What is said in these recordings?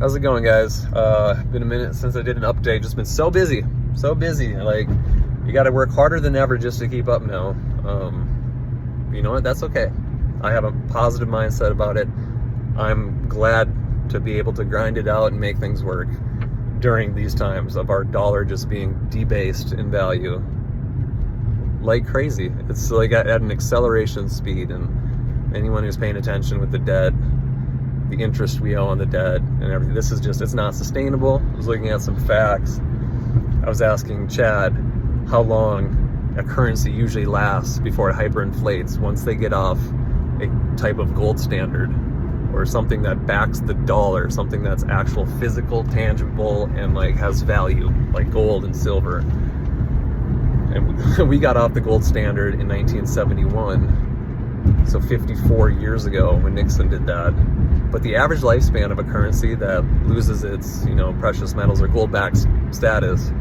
How's it going, guys? Been a minute since I did an update. Just been so busy. Like, you got to work harder than ever just to keep up now. You know what? That's okay. I have a positive mindset about it. I'm glad to be able to grind it out and make things work during these times of our dollar just being debased in value like crazy. It's like at an acceleration speed, and anyone who's paying attention with the debt, the interest we owe on the debt and everything, this is just, it's not sustainable. I was looking at some facts. I was asking Chad how long a currency usually lasts before it hyperinflates once they get off a type of gold standard or something that backs the dollar, something that's actual physical, tangible, and like has value, like gold and silver. And we got off the gold standard in 1971, so 54 years ago when Nixon did that. But the average lifespan of a currency that loses its, precious metals or gold-backed status,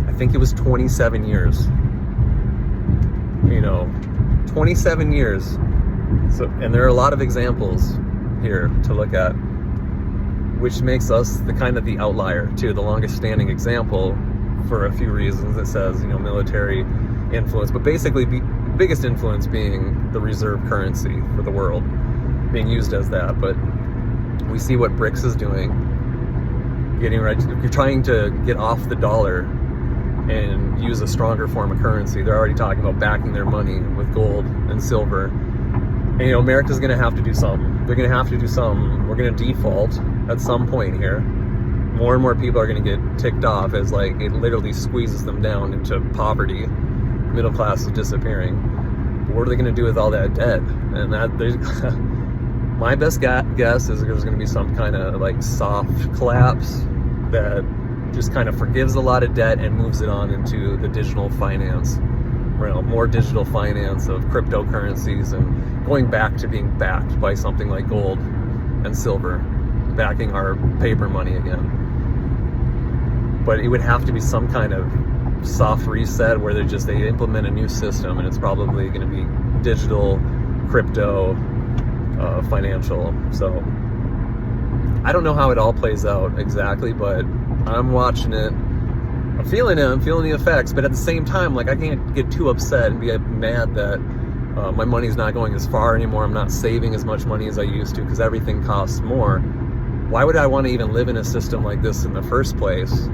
I think it was 27 years. 27 years. So, and there are a lot of examples here to look at, which makes us the outlier too, the longest standing example for a few reasons. It says, military influence, but basically biggest influence being the reserve currency for the world, being used as that. But we see what BRICS is doing, you're trying to get off the dollar and use a stronger form of currency. They're already talking about backing their money with gold and silver. And America's gonna have to do something. They're gonna have to do something. We're gonna default at some point here. More and more people are gonna get ticked off as it literally squeezes them down into poverty. Middle class is disappearing. But what are they gonna do with all that debt? And that there's my best guess is there's going to be some kind of soft collapse that just kind of forgives a lot of debt and moves it on into the digital finance realm, more digital finance of cryptocurrencies, and going back to being backed by something like gold and silver, backing our paper money again. But it would have to be some kind of soft reset where they implement a new system, and it's probably going to be digital, crypto, financial. So I don't know how it all plays out exactly, but I'm watching it. I'm feeling the effects, but at the same time, I can't get too upset and be mad that my money's not going as far anymore. I'm not saving as much money as I used to because everything costs more. Why would I want to even live in a system like this in the first place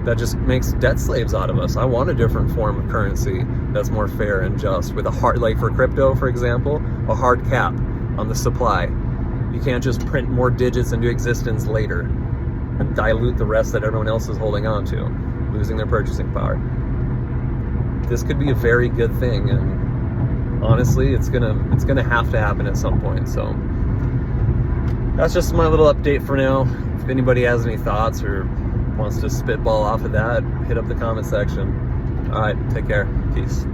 that just makes debt slaves out of us? I want a different form of currency that's more fair and just, with a hard, for crypto, for example, a hard cap on the supply. You can't just print more digits into existence later and dilute the rest that everyone else is holding on to, losing their purchasing power. This could be a very good thing, and honestly, it's gonna have to happen at some point. So that's just my little update for now. If anybody has any thoughts or wants to spitball off of that, hit up the comment section. All right, take care. Peace.